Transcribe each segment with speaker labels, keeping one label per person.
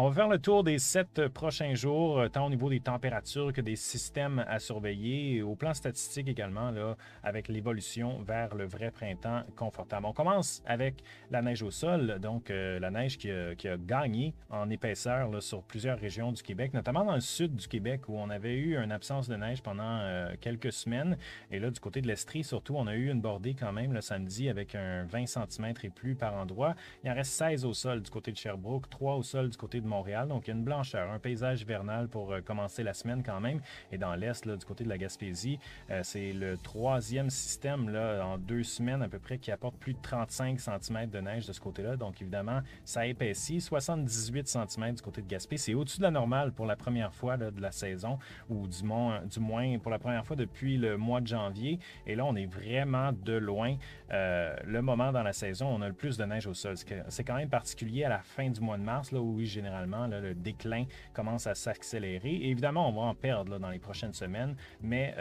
Speaker 1: On va faire le tour des 7 prochains jours, tant au niveau des températures que des systèmes à surveiller, et au plan statistique également, là, avec l'évolution vers le vrai printemps confortable. On commence avec la neige au sol, donc la neige qui a gagné en épaisseur là, sur plusieurs régions du Québec, notamment dans le sud du Québec où on avait eu une absence de neige pendant quelques semaines. Et là, du côté de l'Estrie, surtout, on a eu une bordée quand même le samedi avec un 20 cm et plus par endroit. Il en reste 16 au sol du côté de Sherbrooke, 3 au sol du côté de Montréal. Donc, il y a une blancheur, un paysage hivernal pour commencer la semaine quand même. Et dans l'Est, là, du côté de la Gaspésie, c'est le troisième système là, en 2 semaines à peu près qui apporte plus de 35 cm de neige de ce côté-là. Donc, évidemment, ça épaissit. 78 cm du côté de Gaspé. C'est au-dessus de la normale pour la première fois là, de la saison, ou du moins pour la première fois depuis le mois de janvier. Et là, on est vraiment de loin. Le moment dans la saison, on a le plus de neige au sol. C'est quand même particulier à la fin du mois de mars, là, où oui, généralement, là, le déclin commence à s'accélérer. Et évidemment, on va en perdre là, dans les prochaines semaines, mais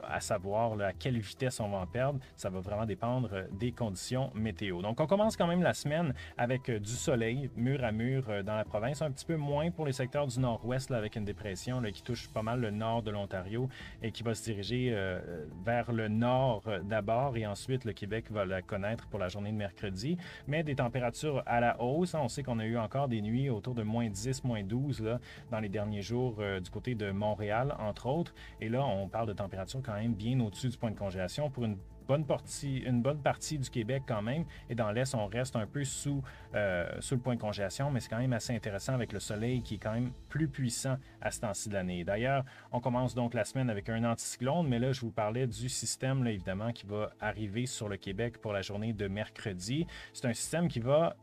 Speaker 1: à savoir là, à quelle vitesse on va en perdre, ça va vraiment dépendre des conditions météo. Donc, on commence quand même la semaine avec du soleil, mur à mur dans la province, un petit peu moins pour les secteurs du nord-ouest, là, avec une dépression là, qui touche pas mal le nord de l'Ontario et qui va se diriger vers le nord d'abord, et ensuite le Québec va la connaître pour la journée de mercredi, mais des températures à la hausse. On sait qu'on a eu encore des nuits autour de moins 10, moins 12 là, dans les derniers jours du côté de Montréal, entre autres. Et là, on parle de températures quand même bien au-dessus du point de congélation pour une bonne partie du Québec quand même. Et dans l'Est, on reste un peu sous le point de congélation, mais c'est quand même assez intéressant avec le soleil qui est quand même plus puissant à ce temps-ci de l'année. D'ailleurs, on commence donc la semaine avec un anticyclone, mais là, je vous parlais du système, là, évidemment, qui va arriver sur le Québec pour la journée de mercredi. C'est un système qui va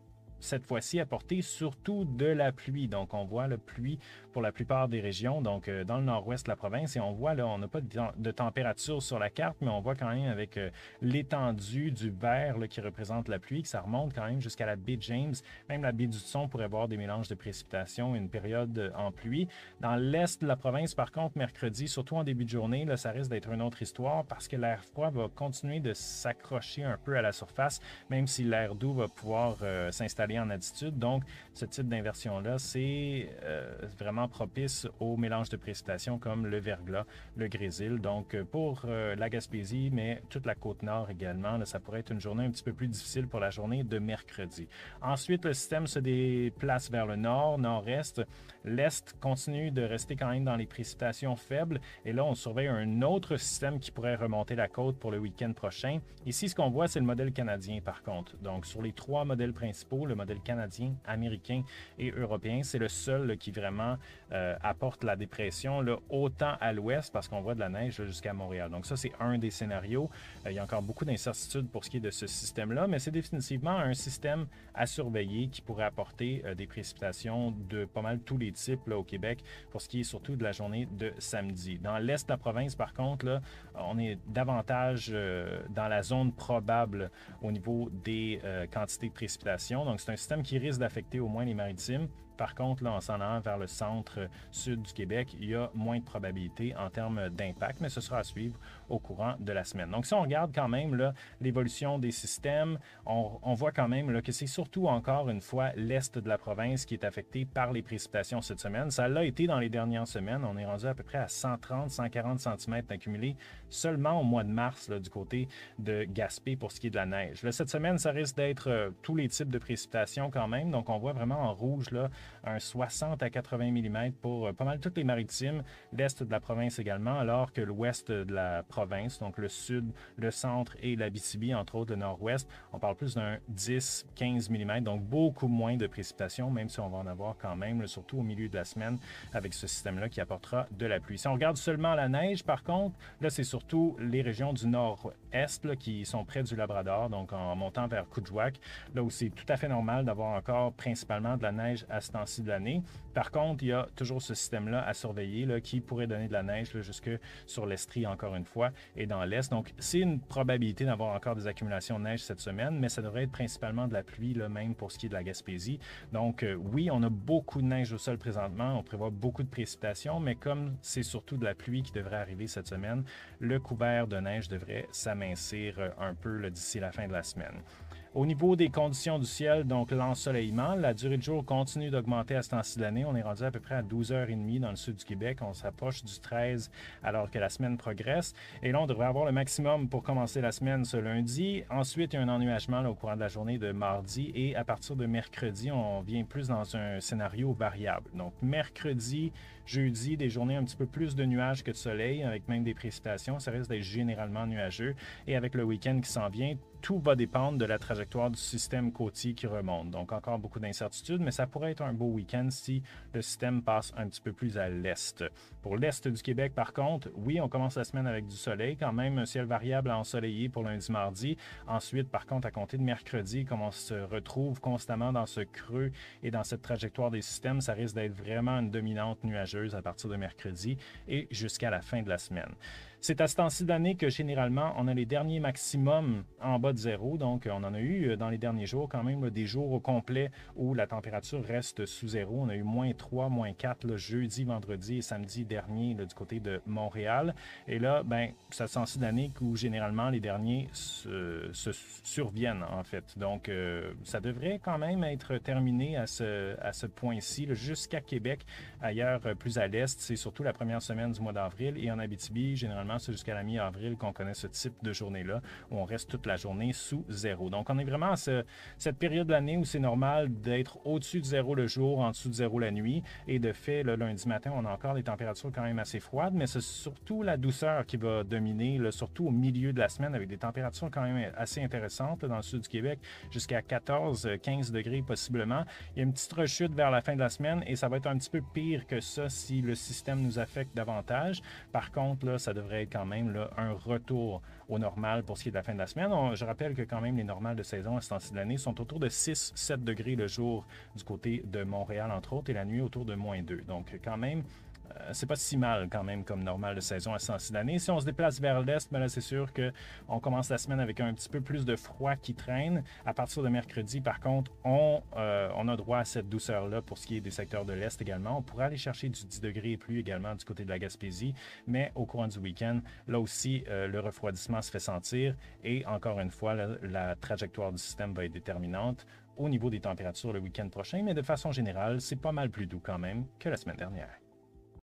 Speaker 1: cette fois-ci apporter surtout de la pluie. Donc, on voit la pluie pour la plupart des régions, donc dans le nord-ouest de la province, et on voit, là, on n'a pas de température sur la carte, mais on voit quand même avec l'étendue du vert là, qui représente la pluie, que ça remonte quand même jusqu'à la baie James. Même la baie du Son pourrait avoir des mélanges de précipitations, une période en pluie. Dans l'est de la province, par contre, mercredi, surtout en début de journée, là, ça risque d'être une autre histoire parce que l'air froid va continuer de s'accrocher un peu à la surface, même si l'air doux va pouvoir s'installer en altitude. Donc, ce type d'inversion-là, c'est vraiment propice aux mélanges de précipitations comme le verglas, le grésil. Donc, pour la Gaspésie, mais toute la côte nord également, là, ça pourrait être une journée un petit peu plus difficile pour la journée de mercredi. Ensuite, le système se déplace vers le nord, nord-est. L'est continue de rester quand même dans les précipitations faibles. Et là, on surveille un autre système qui pourrait remonter la côte pour le week-end prochain. Ici, ce qu'on voit, c'est le modèle canadien, par contre. Donc, sur les 3 modèles principaux, le modèle canadien, américain et européen, c'est le seul là, qui vraiment apporte la dépression là, autant à l'ouest, parce qu'on voit de la neige là, jusqu'à Montréal. Donc ça, c'est un des scénarios. Il y a encore beaucoup d'incertitudes pour ce qui est de ce système-là, mais c'est définitivement un système à surveiller qui pourrait apporter des précipitations de pas mal tous les types là, au Québec, pour ce qui est surtout de la journée de samedi. Dans l'est de la province, par contre, là, on est davantage dans la zone probable au niveau des quantités de précipitations. Donc, c'est un système qui risque d'affecter au moins les maritimes. Par contre, là, en s'en allant vers le centre-sud du Québec, il y a moins de probabilité en termes d'impact, mais ce sera à suivre au courant de la semaine. Donc, si on regarde quand même là, l'évolution des systèmes, on voit quand même là, que c'est surtout encore une fois l'est de la province qui est affecté par les précipitations cette semaine. Ça l'a été dans les dernières semaines. On est rendu à peu près à 130-140 cm d'accumulé seulement au mois de mars là, du côté de Gaspé pour ce qui est de la neige. Là, cette semaine, ça risque d'être tous les types de précipitations quand même. Donc, on voit vraiment en rouge là, un 60 à 80 mm pour pas mal toutes les maritimes, l'est de la province également, alors que l'ouest de la province, donc le sud, le centre et l'Abitibi, entre autres le nord-ouest, on parle plus d'un 10-15 mm, donc beaucoup moins de précipitations, même si on va en avoir quand même, surtout au milieu de la semaine, avec ce système-là qui apportera de la pluie. Si on regarde seulement la neige, par contre, là, c'est surtout les régions du nord-est là, qui sont près du Labrador, donc en montant vers Coudjouac, là où c'est tout à fait normal d'avoir encore principalement de la neige à ce temps-ci de l'année. Par contre, il y a toujours ce système-là à surveiller là, qui pourrait donner de la neige là, jusque sur l'Estrie, encore une fois, et dans l'Est. Donc, c'est une probabilité d'avoir encore des accumulations de neige cette semaine, mais ça devrait être principalement de la pluie, là, même pour ce qui est de la Gaspésie. Donc, oui, on a beaucoup de neige au sol présentement. On prévoit beaucoup de précipitations, mais comme c'est surtout de la pluie qui devrait arriver cette semaine, le couvert de neige devrait s'amincir un peu là, d'ici la fin de la semaine. Au niveau des conditions du ciel, donc l'ensoleillement, la durée de jour continue d'augmenter à ce temps-ci de l'année. On est rendu à peu près à 12h30 dans le sud du Québec. On s'approche du 13 alors que la semaine progresse. Et là, on devrait avoir le maximum pour commencer la semaine ce lundi. Ensuite, il y a un ennuagement là, au courant de la journée de mardi. Et à partir de mercredi, on vient plus dans un scénario variable. Donc, mercredi, jeudi, des journées un petit peu plus de nuages que de soleil, avec même des précipitations. Ça risque d'être généralement nuageux. Et avec le week-end qui s'en vient, tout va dépendre de la trajectoire du système côtier qui remonte. Donc, encore beaucoup d'incertitudes, mais ça pourrait être un beau week-end si le système passe un petit peu plus à l'est. Pour l'est du Québec, par contre, oui, on commence la semaine avec du soleil, quand même un ciel variable à ensoleillé pour lundi-mardi. Ensuite, par contre, à compter de mercredi, comme on se retrouve constamment dans ce creux et dans cette trajectoire des systèmes, ça risque d'être vraiment une dominante nuageuse à partir de mercredi et jusqu'à la fin de la semaine. C'est à ce temps-ci de l'année que généralement, on a les derniers maximums en bas de zéro. Donc, on en a eu dans les derniers jours quand même des jours au complet où la température reste sous zéro. On a eu -3, -4 là, jeudi, vendredi et samedi dernier là, du côté de Montréal. Et là, ben, c'est à ce temps-ci de l'année où généralement les derniers se surviennent en fait. Donc, ça devrait quand même être terminé à ce point-ci jusqu'à Québec. Ailleurs, plus à l'est, c'est surtout la première semaine du mois d'avril et en Abitibi, généralement, c'est jusqu'à la mi-avril qu'on connaît ce type de journée-là, où on reste toute la journée sous zéro. Donc, on est vraiment à cette période de l'année où c'est normal d'être au-dessus de zéro le jour, en dessous de zéro la nuit. Et de fait, le lundi matin, on a encore des températures quand même assez froides, mais c'est surtout la douceur qui va dominer, là, surtout au milieu de la semaine, avec des températures quand même assez intéressantes là, dans le sud du Québec, jusqu'à 14-15 degrés possiblement. Il y a une petite rechute vers la fin de la semaine et ça va être un petit peu pire que ça si le système nous affecte davantage. Par contre, là, ça devrait être quand même là, un retour au normal pour ce qui est de la fin de la semaine. Je rappelle que quand même les normales de saison à ce temps-ci de l'année sont autour de 6-7 degrés le jour du côté de Montréal, entre autres, et la nuit autour de -2. Donc quand même, c'est pas si mal quand même comme normal de saison à ce temps-ci de l'année. Si on se déplace vers l'est, ben là, c'est sûr qu'on commence la semaine avec un petit peu plus de froid qui traîne. À partir de mercredi, par contre, on a droit à cette douceur-là pour ce qui est des secteurs de l'est également. On pourrait aller chercher du 10 degrés et plus également du côté de la Gaspésie, mais au courant du week-end, là aussi, le refroidissement se fait sentir et encore une fois, la trajectoire du système va être déterminante au niveau des températures le week-end prochain, mais de façon générale, c'est pas mal plus doux quand même que la semaine dernière.